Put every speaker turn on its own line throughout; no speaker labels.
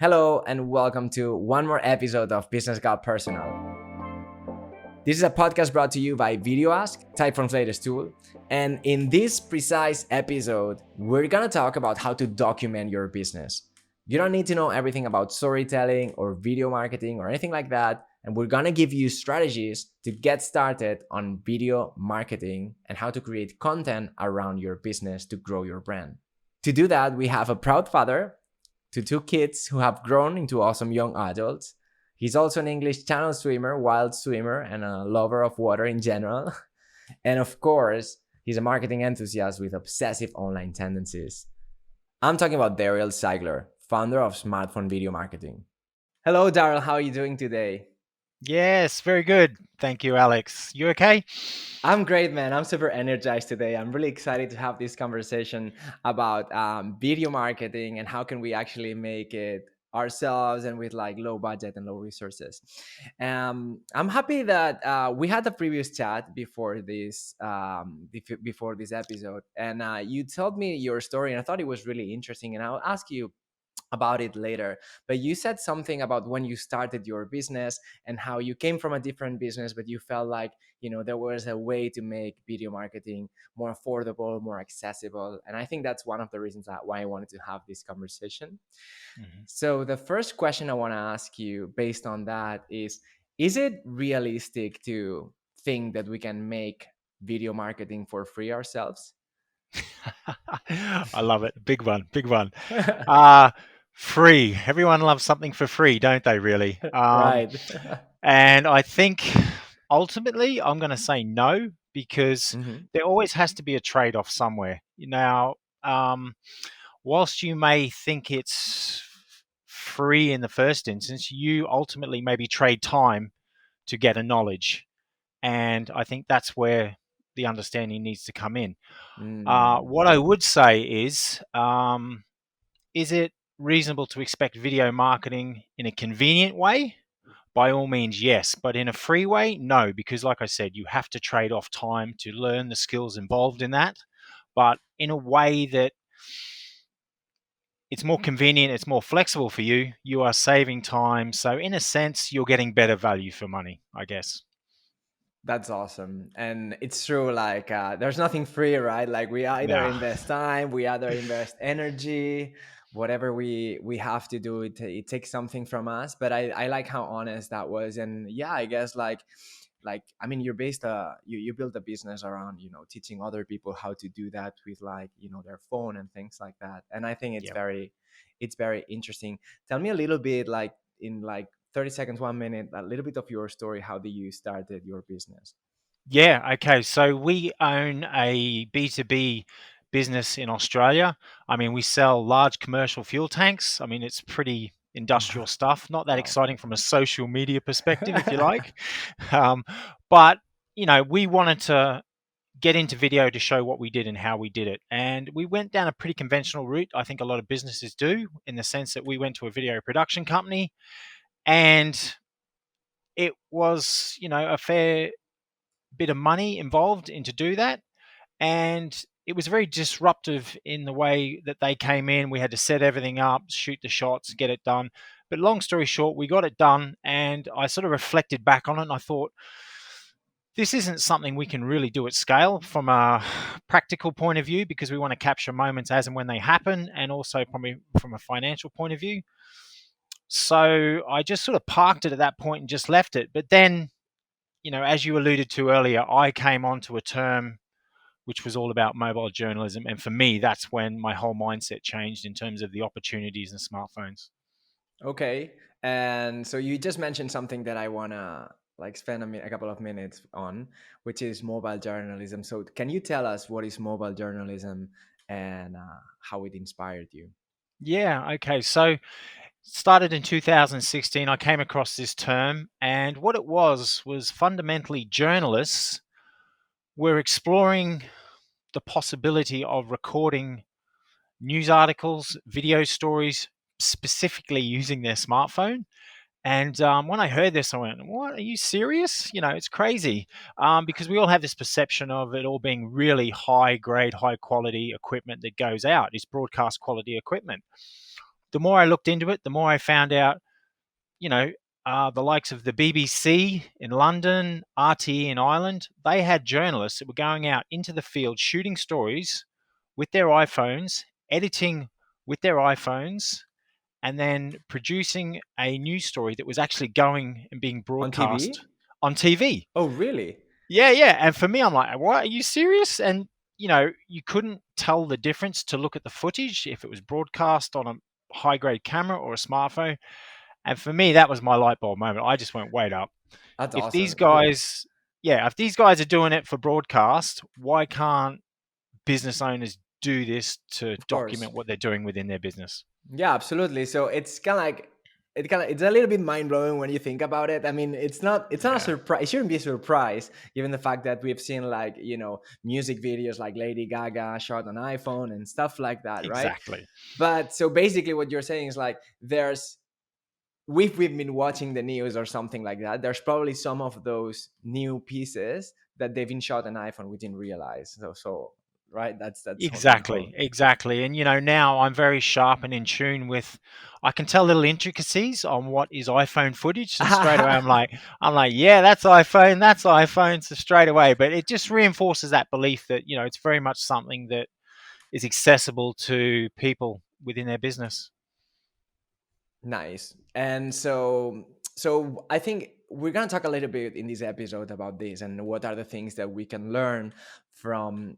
Hello, and welcome to one more episode of Business Got Personal. This is a podcast brought to you by VideoAsk, Typeform's latest tool. And in this precise episode, we're gonna talk about how to document your business. You don't need to know everything about storytelling or video marketing or anything like that. And we're gonna give you strategies to get started on video marketing and how to create content around your business to grow your brand. To do that, we have a proud father to two kids who have grown into awesome young adults. He's also an English Channel swimmer, wild swimmer, and a lover of water in general. And of course, he's a marketing enthusiast with obsessive online tendencies. I'm talking about Daryl Cygler, founder of Smartphone Video Marketing. Hello, Daryl. How are you doing today?
Yes, very good. Thank you, Alex. You okay?
I'm great, man. I'm super energized today. I'm really excited to have this conversation about video marketing and how can we actually make it ourselves and with like low budget and low resources. I'm happy that we had a previous chat before this episode, and you told me your story, and I thought it was really interesting. And I'll ask you about it later, but you said something about when you started your business and how you came from a different business, but you felt like there was a way to make video marketing more affordable, more accessible. And I think that's one of the reasons why I wanted to have this conversation. So the first question I want to ask you based on that is it realistic to think that we can make video marketing for free ourselves?
I love it. Big one, big one. Uh, Free. Everyone loves something for free, don't they, really?
Right.
And I think ultimately I'm going to say no, because
Mhm.
there always has to be a trade-off somewhere. Now, whilst you may think it's free in the first instance, you ultimately maybe trade time to get a knowledge. And I think that's where the understanding needs to come in. What I would say is it reasonable to expect video marketing in a convenient way? By all means, yes. But in a free way, no, because like I said, you have to trade off time to learn the skills involved in that. But in a way that it's more convenient, it's more flexible for you, you are saving time. So in a sense, you're getting better value for money, I guess.
That's awesome. And it's true, like there's nothing free, right? Like we either
Yeah.
invest time, we either invest energy, whatever we have to do, it takes something from us. But I like how honest that was. And yeah, I guess like I mean you're based you build a business around teaching other people how to do that with like their phone and things like that. And I think
Yeah.
it's very interesting. Tell me a little bit, like in like 30 seconds, 1 minute, a little bit of your story. How did you started your business?
Yeah, okay. So we own a B2B business in Australia. I mean, we sell large commercial fuel tanks. I mean, it's pretty industrial stuff, not that
Wow.
exciting from a social media perspective, if you like. Um, but, we wanted to get into video to show what we did and how we did it. And we went down a pretty conventional route. I think a lot of businesses do, in the sense that we went to a video production company, and it was, a fair bit of money involved in to do that. And it was very disruptive in the way that they came in. We had to set everything up, shoot the shots, get it done. But long story short, we got it done. And I sort of reflected back on it, and I thought, this isn't something we can really do at scale from a practical point of view, because we want to capture moments as and when they happen, and also from a financial point of view. So I just sort of parked it at that point and just left it. But then, as you alluded to earlier, I came onto a term which was all about mobile journalism. And for me, that's when my whole mindset changed in terms of the opportunities in smartphones.
Okay. And so you just mentioned something that I want to like spend a couple of minutes on, which is mobile journalism. So can you tell us what is mobile journalism and how it inspired you?
Yeah, okay. So started in 2016, I came across this term, and what it was fundamentally journalists were exploring the possibility of recording news articles, video stories, specifically using their smartphone. And when I heard this, I went, "What? Are you serious? It's crazy." Because we all have this perception of it all being really high grade, high quality equipment that goes out. It's broadcast quality equipment. the more I looked into it, the more I found out, you know, the likes of the BBC in London, RTE in Ireland, they had journalists that were going out into the field shooting stories with their iPhones, editing with their iPhones, and then producing a news story that was actually going and being
On
broadcast
TV?
on TV.
Oh, really?
Yeah, yeah. And for me, I'm like, what? Are you serious? And, you couldn't tell the difference to look at the footage if it was broadcast on a high grade camera or a smartphone. And for me, that was my light bulb moment. I just went, wait up.
That's
If these
awesome. Yeah.
guys, yeah, if these guys are doing it for broadcast, why can't business owners do this to
Of course.
document what they're doing within their business?
Yeah, absolutely. So it's kind of like it's a little bit mind blowing when you think about it. I mean, it's not a
Yeah,
surprise. It shouldn't be a surprise given the fact that we've seen like music videos like Lady Gaga shot on iPhone and stuff like that, right?
exactly.
But so basically, what you're saying is like we've been watching the news or something like that. There's probably some of those new pieces that they've been shot on iPhone we didn't realize. So right, that's what my whole.
Exactly, exactly. And now I'm very sharp and in tune with. I can tell little intricacies on what is iPhone footage, and straight away I'm like, yeah, that's iPhone, that's iPhone. So straight away, but it just reinforces that belief that it's very much something that is accessible to people within their business.
Nice. And so I think we're going to talk a little bit in this episode about this and what are the things that we can learn from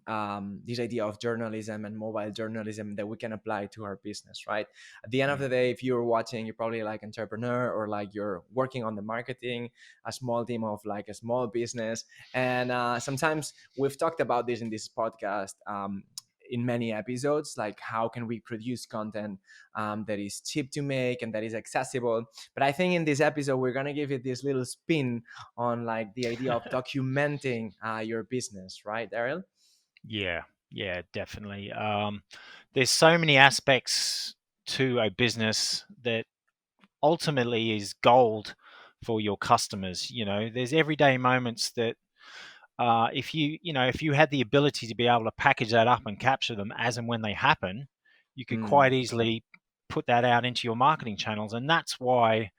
this idea of journalism and mobile journalism that we can apply to our business, right? At the end of
Mm.
the day, if you're watching, you're probably like entrepreneur or like you're working on the marketing, a small team of like a small business. And sometimes we've talked about this in this podcast. In many episodes, like how can we produce content that is cheap to make and that is accessible. But I think in this episode, we're going to give it this little spin on like the idea of documenting your business, right, Daryl?
Yeah, yeah, definitely. There's so many aspects to a business that ultimately is gold for your customers. There's everyday moments that if you had the ability to be able to package that up and capture them as and when they happen, you could quite
Mm.
easily put that out into your marketing channels. And that's why,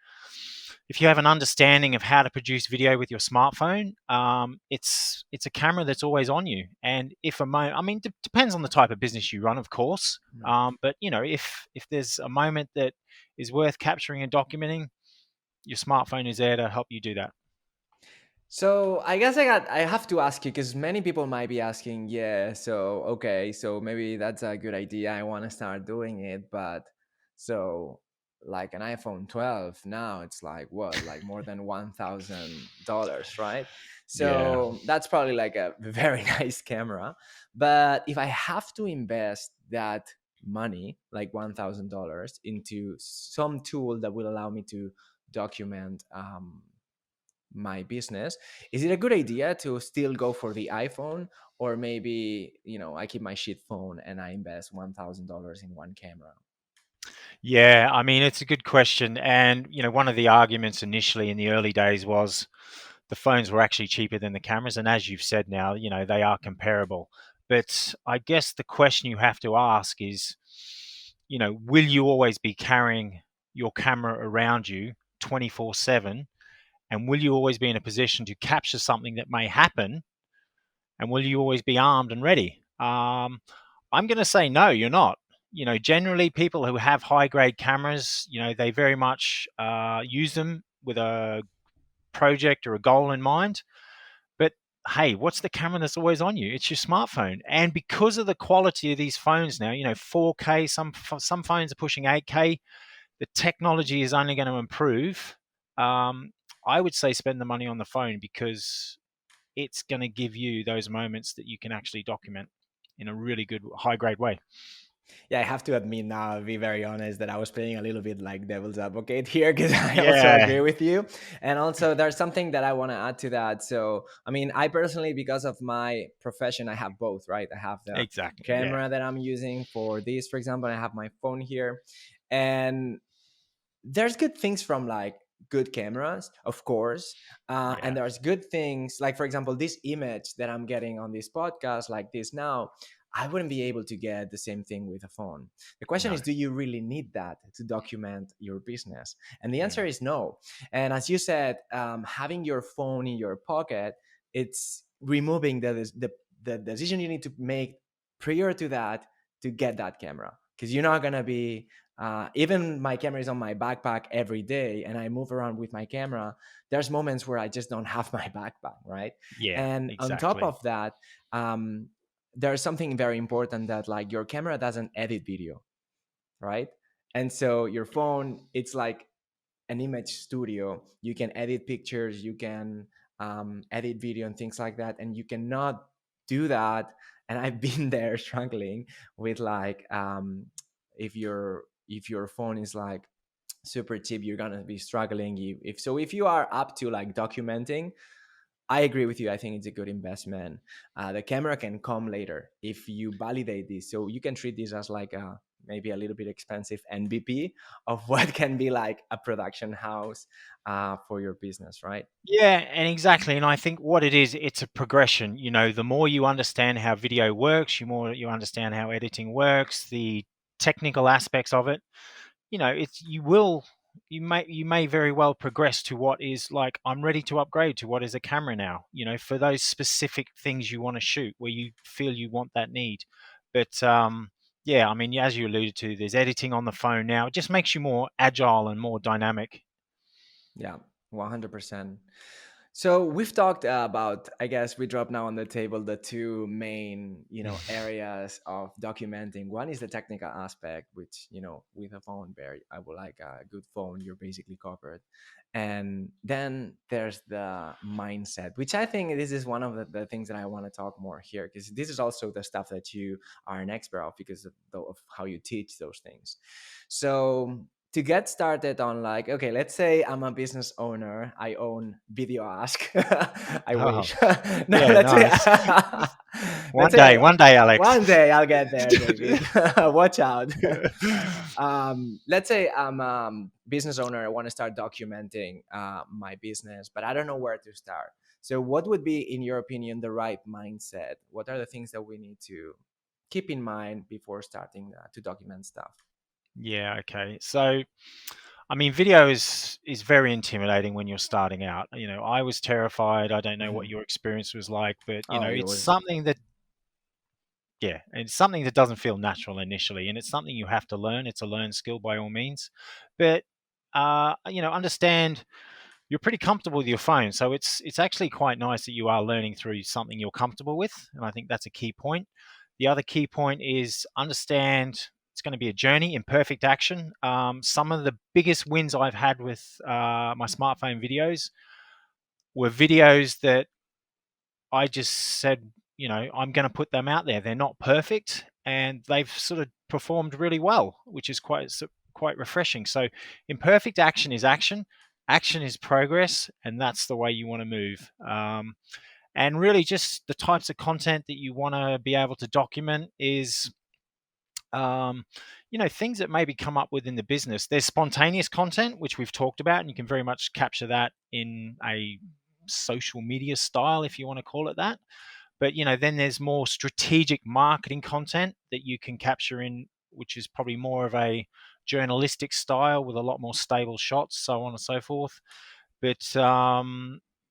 if you have an understanding of how to produce video with your smartphone, it's a camera that's always on you. And if I mean, depends on the type of business you run, of course.
Right.
But if there's a moment that is worth capturing and documenting, your smartphone is there to help you do that.
So I guess I have to ask you because many people might be asking, yeah, so okay, so maybe that's a good idea. I want to start doing it, but so like an iPhone 12 now it's like what, like more than $1,000, right?
Yeah.
So that's probably like a very nice camera. But if I have to invest that money, like $1,000, into some tool that will allow me to document my business, is it a good idea to still go for the iPhone, or maybe I keep my shit phone and I invest $1,000 in one camera?
Yeah, I mean, it's a good question. And, one of the arguments initially in the early days was the phones were actually cheaper than the cameras. And as you've said now, they are comparable. But I guess the question you have to ask is, will you always be carrying your camera around you 24/7? And will you always be in a position to capture something that may happen? And will you always be armed and ready? I'm going to say no, you're not. Generally, people who have high grade cameras, they very much use them with a project or a goal in mind. But hey, what's the camera that's always on you? It's your smartphone. And because of the quality of these phones now, 4K, some phones are pushing 8K. The technology is only going to improve. I would say spend the money on the phone because it's going to give you those moments that you can actually document in a really good high grade way.
Yeah, I have to admit now, I'll be very honest, that I was playing a little bit like devil's advocate here because I also
Yeah,
agree with you. And also, there's something that I want to add to that. So, I mean, I personally, because of my profession, I have both, right? I have the
exactly. Yeah,
camera that I'm using for this, for example, I have my phone here. And there's good things from like good cameras, of course,
yeah,
and there's good things like, for example, this image that I'm getting on this podcast like this now, I wouldn't be able to get the same thing with a phone. The question
No.
is, do you really need that to document your business? And the answer
Yeah.
is no. And as you said, having your phone in your pocket, it's removing the decision you need to make prior to that to get that camera, because you're not gonna be even my camera is on my backpack every day and I move around with my camera. There's moments where I just don't have my backpack, right?
Yeah,
And on top
exactly.
of that, um, there's something very important, that like your camera doesn't edit video, right? And so your phone, it's like an image studio. You can edit pictures, you can edit video and things like that, and you cannot do that. And I've been there struggling with like if your phone is like super cheap, you're gonna be struggling. If you are up to like documenting, I agree with you. I think it's a good investment. The camera can come later if you validate this. So you can treat this as like maybe a little bit expensive MVP of what can be like a production house for your business, right?
Yeah, and exactly. And I think what it is, it's a progression. The more you understand how video works, the more you understand how editing works, the technical aspects of it. It's you may very well progress to what is like, I'm ready to upgrade to what is a camera now, for those specific things you want to shoot where you feel you want that need. But yeah, I mean, as you alluded to, there's editing on the phone now. It just makes you more agile and more dynamic.
Yeah, 100%. So we've talked about, I guess we drop now on the table the two main, areas of documenting. One is the technical aspect, which, with a phone, very, I would like a good phone, you're basically covered. And then there's the mindset, which I think this is one of the things that I want to talk more here, because this is also the stuff that you are an expert of because of how you teach those things. So to get started on, like, okay, let's say I'm a business owner, I own VideoAsk. I
Oh,
wish. No,
yeah,
let's say
nice.
let's say
One day, Alex.
one day I'll get there, David. Watch out. Let's say I'm business owner, I want to start documenting my business, but I don't know where to start. So what would be, in your opinion, the right mindset? What are the things that we need to keep in mind before starting to document stuff?
Yeah, okay. So, I mean, video is very intimidating when you're starting out. I was terrified. I don't know what
Mhm.
your experience was like, but
Oh, it
it's
was.
something that, yeah, it's something that doesn't feel natural initially, and it's something you have to learn. It's a learned skill by all means, but understand you're pretty comfortable with your phone, so it's actually quite nice that you are learning through something you're comfortable with, and I think that's a key point. The other key point is understand it's going to be a journey, imperfect action. Some of the biggest wins I've had with my smartphone videos were videos that I just said, I'm going to put them out there. They're not perfect, and they've sort of performed really well, which is quite refreshing. So, imperfect action is action. Action is progress, and that's the way you want to move. And really, just the types of content that you want to be able to document is, um, things that maybe come up within the business. There's spontaneous content, which we've talked about, and you can very much capture that in a social media style, if you want to call it that. But then there's more strategic marketing content that you can capture in, which is probably more of a journalistic style with a lot more stable shots, so on and so forth. But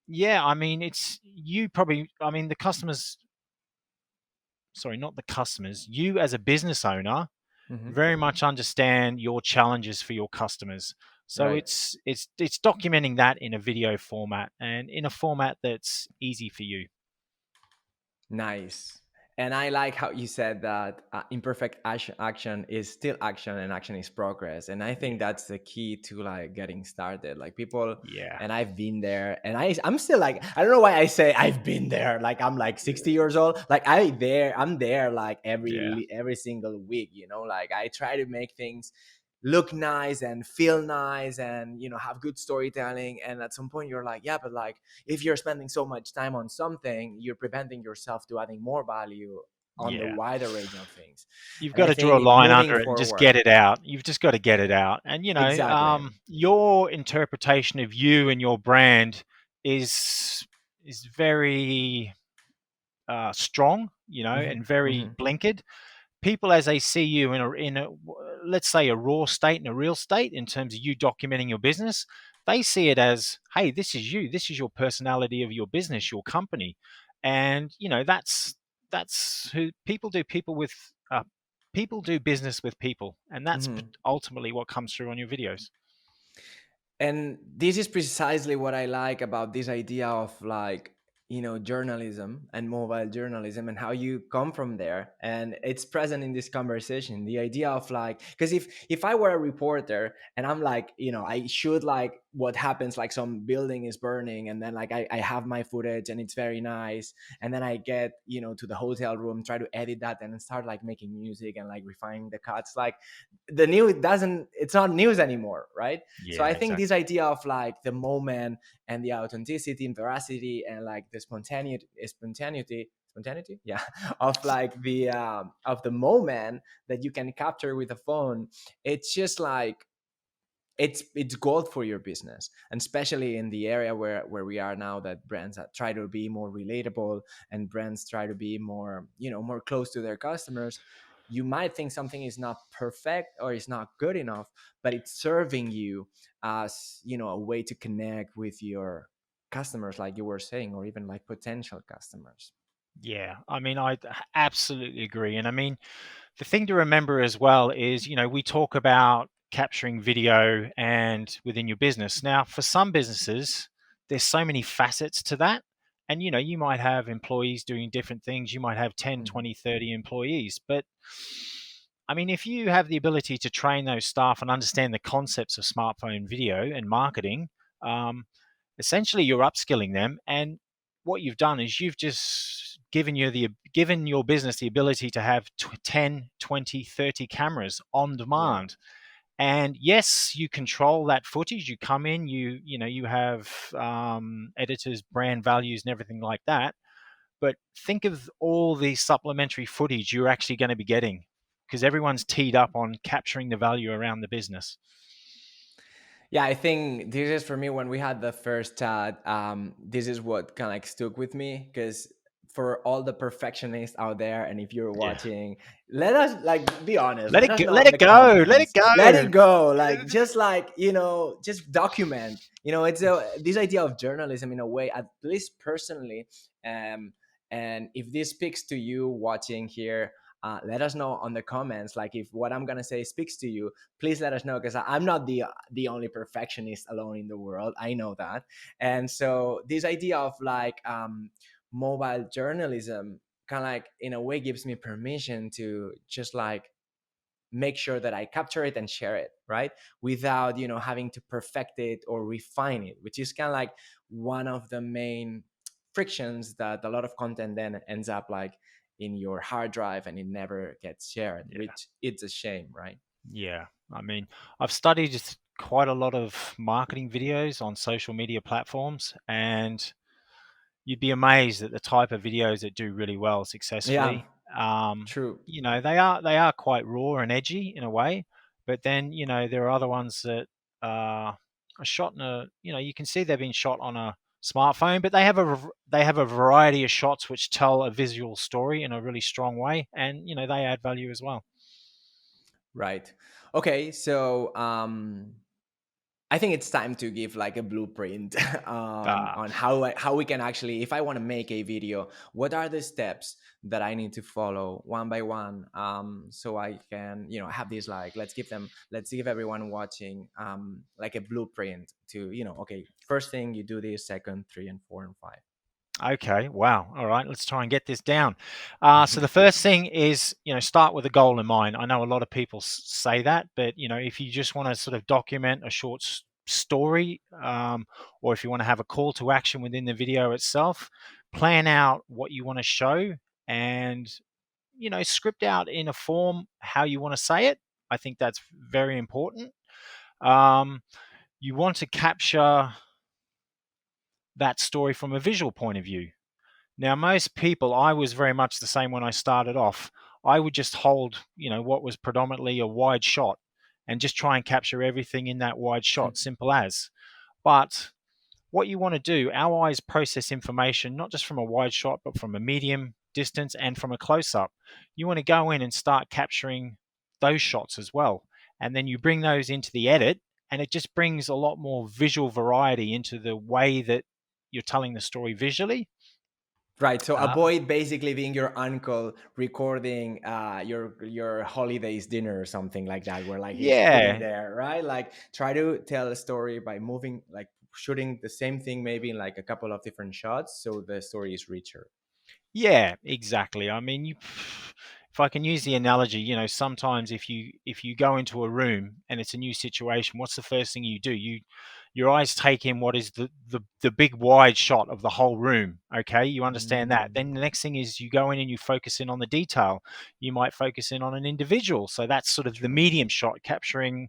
yeah, I mean, it's you probably. I mean, the customers. Sorry, not the customers. You as a business owner
Mhm.
very much understand your challenges for your customers. So
Right.
it's documenting that in a video format and in a format that's easy for you.
Nice. And I like how you said that imperfect action is still action and action is progress. And I think
Yeah.
that's the key to like getting started. Like people,
Yeah.
and I've been there, and I'm still like, I don't know why I say I've been there. Like I'm like 60 years old. Like I'm there like
Yeah.
every single week, like I try to make things look nice and feel nice and have good storytelling. And at some point you're like, yeah, but like if you're spending so much time on something, you're preventing yourself to adding more value on the
Yeah.
wider range of things.
You've
And
got
I
to draw a
think
line
moving
under it and just
forward.
get it out. You've just got to get it out. And
Exactly.
your interpretation of you and your brand is very strong,
Hmm.
and very
Hmm.
blinkered, people as they see you in a let's say a raw state and a real state in terms of you documenting your business, they see it as, hey, this is you, this is your personality of your business, your company. And that's who people do. People do business with people, and that's
Hmm.
ultimately what comes through on your videos.
And this is precisely what I like about this idea of like, journalism and mobile journalism and how you come from there. And it's present in this conversation. The idea of like, because if I were a reporter and I'm like, I shoot like what happens, like some building is burning, and then like I have my footage and it's very nice. And then I get, to the hotel room, try to edit that and then start like making music and like refining the cuts. Like the news doesn't, it's not news anymore, right? So
Yeah,
I think this
exactly.
idea of like the moment and the authenticity and veracity and like the spontaneity, yeah, of like of the moment that you can capture with a phone, it's just like it's gold for your business, and especially in the area where we are now, that brands try to be more relatable and brands try to be more, more close to their customers. You might think something is not perfect or is not good enough, but it's serving you as, a way to connect with your customers, like you were saying, or even like potential customers.
Yeah, I mean, I absolutely agree. And I mean, the thing to remember as well is, we talk about capturing video and within your business. Now, for some businesses, there's so many facets to that. And, you might have employees doing different things. You might have 10,
Mhm.
20, 30 employees. But I mean, if you have the ability to train those staff and understand the concepts of smartphone video and marketing, um, essentially you're upskilling them. And what you've done is you've just given your business the ability to have 10, 20, 30 cameras on
Yeah.
demand. And yes, you control that footage. You come in, you have editors, brand values, and everything like that. But think of all the supplementary footage you're actually going to be getting, because everyone's teed up on capturing the value around the business.
Yeah, I think this is for me when we had the first chat. This is what kind of like stuck with me, because for all the perfectionists out there, and if you're
Yeah.
watching, let us like be honest.
Let
Let
it
us
go.
know
Let
in
it
the
go. Let it
comments. Let
go.
it go. Like just document. It's this idea of journalism in a way, at least personally. Um, and if this speaks to you watching here, let us know on the comments. Like if what I'm gonna say speaks to you, please let us know, because I'm not the only perfectionist alone in the world. I know that. And so this idea of like mobile journalism kind of like in a way gives me permission to just like make sure that I capture it and share it, right? Without, having to perfect it or refine it, which is kind of like one of the main frictions that a lot of content then ends up like in your hard drive and it never gets shared,
Yeah.
which it's a shame, right?
Yeah. I mean, I've studied quite a lot of marketing videos on social media platforms, and you'd be amazed at the type of videos that do really well
Yeah,
successfully. Um,
true.
they are quite raw and edgy in a way, but then there are other ones that are shot in a you can see they've been shot on a smartphone, but they have a variety of shots which tell a visual story in a really strong way, and they add value as well.
Right. Okay. So I think it's time to give like a blueprint
Ah,
on how we can actually, if I want to make a video, what are the steps that I need to follow one by one, so I can, have this like, let's give everyone watching like a blueprint to, okay, first thing you do this, second, three, and four, and five.
okay, wow. All right, let's try and get this down. So the first thing is, start with a goal in mind. I know a lot of people say that, but if you just want to sort of document a short story, or if you want to have a call to action within the video itself, plan out what you want to show, and script out in a form how you want to say it. I think that's very important. Um, you want to capture that story from a visual point of view. Now, most people, I was very much the same when I started off. I would just hold, what was predominantly a wide shot and just try and capture everything in that wide shot, simple as. But what you want to do, our eyes process information not just from a wide shot, but from a medium distance and from a close up. You want to go in and start capturing those shots as well. And then you bring those into the edit, and it just brings a lot more visual variety into the way that you're telling the story visually.
Right. So
Uh,
avoid basically being your uncle recording your holidays dinner or something like that, where like he's sitting
yeah,
there, right? Like try to tell a story by moving, like shooting the same thing maybe in like a couple of different shots, so the story is richer.
Yeah, exactly. I mean, if I can use the analogy, sometimes if you go into a room and it's a new situation, what's the first thing you do? Your eyes take in what is the big wide shot of the whole room. Okay, you understand that.
Mm,
Then the next thing is you go in and you focus in on the detail. You might focus in on an individual. So that's sort of the
true.
medium shot, capturing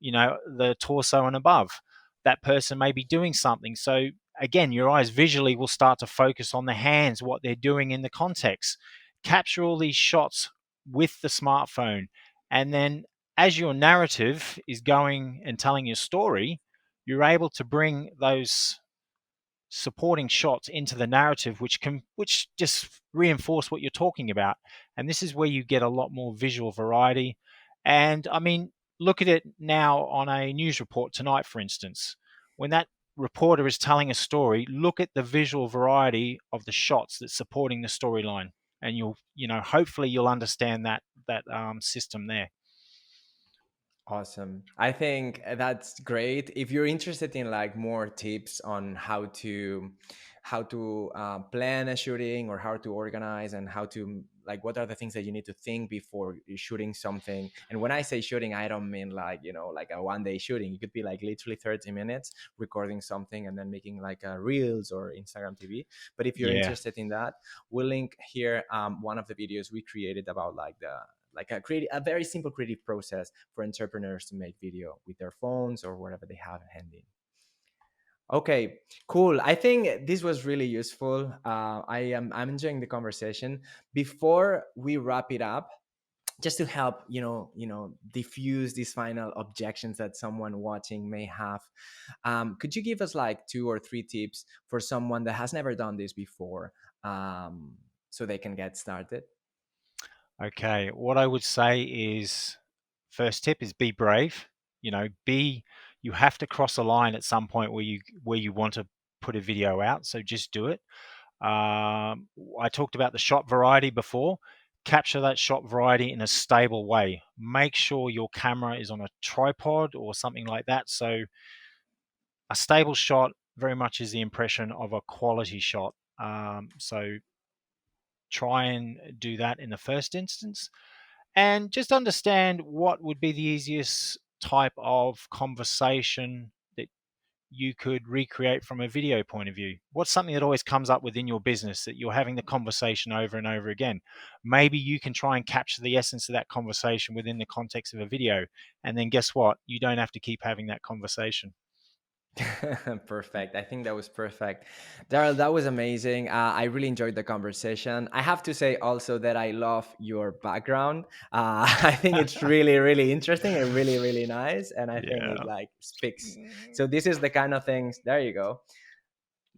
the torso and above. That person may be doing something. So again, your eyes visually will start to focus on the hands, what they're doing in the context. Capture all these shots with the smartphone. And then as your narrative is going and telling your story, you're able to bring those supporting shots into the narrative which just reinforce what you're talking about. And this is where you get a lot more visual variety. And I mean, look at it now on a news report tonight, for instance. When that reporter is telling a story, look at the visual variety of the shots that's supporting the storyline, and hopefully you'll understand that system there.
Awesome. I think that's great. If you're interested in like more tips on how to plan a shooting, or how to organize, and how to like what are the things that you need to think before you're shooting something. And when I say shooting, I don't mean like, like a 1 day shooting. It could be like literally 30 minutes recording something and then making like a reels or Instagram TV. But if you're
Yeah.
interested in that, we'll link here one of the videos we created about like a very simple creative process for entrepreneurs to make video with their phones or whatever they have handy. Okay, cool. I think this was really useful. I'm enjoying the conversation. Before we wrap it up, just to help diffuse these final objections that someone watching may have, could you give us like 2 or 3 tips for someone that has never done this before, so they can get started?
Okay, what I would say is, first tip is be brave. Be You have to cross a line at some point where you want to put a video out, so just do it. I talked about the shot variety before. Capture that shot variety in a stable way. Make sure your camera is on a tripod or something like that. So a stable shot very much is the impression of a quality shot. So try and do that in the first instance, and just understand what would be the easiest type of conversation that you could recreate from a video point of view. What's something that always comes up within your business that you're having the conversation over and over again? Maybe you can try and capture the essence of that conversation within the context of a video. And then guess what? You don't have to keep having that conversation.
Perfect. I think that was perfect. Daryl, that was amazing. I really enjoyed the conversation. I have to say also that I love your background. I think it's really, really interesting and really, really nice. And I think it
Yeah.
like speaks. So this is the kind of things, there you go.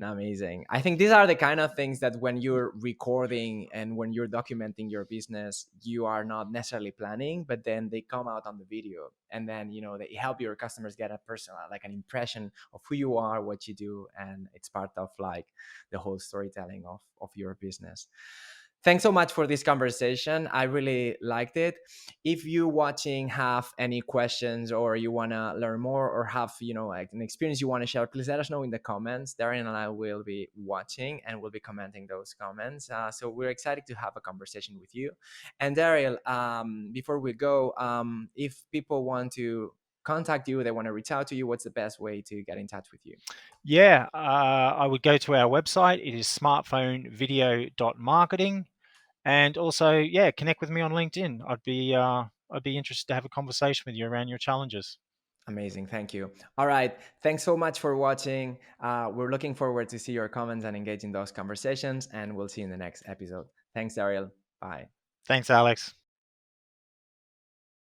Amazing. I think these are the kind of things that when you're recording and when you're documenting your business, you are not necessarily planning, but then they come out on the video. And then, they help your customers get a personal, like an impression of who you are, what you do. And it's part of like the whole storytelling of your business. Thanks so much for this conversation. I really liked it. If you watching have any questions, or you want to learn more, or have like an experience you want to share, please let us know in the comments. Darren and I will be watching and we'll be commenting those comments. So we're excited to have a conversation with you. And Daryl, before we go, if people want to contact you, they want to reach out to you, what's the best way to get in touch with you?
Yeah, I would go to our website. It is smartphonevideo.marketing. And also, yeah, connect with me on LinkedIn. I'd be interested to have a conversation with you around your challenges.
Amazing. Thank you. All right. Thanks so much for watching. We're looking forward to see your comments and engage in those conversations, and we'll see you in the next episode. Thanks, Daryl. Bye.
Thanks, Alex.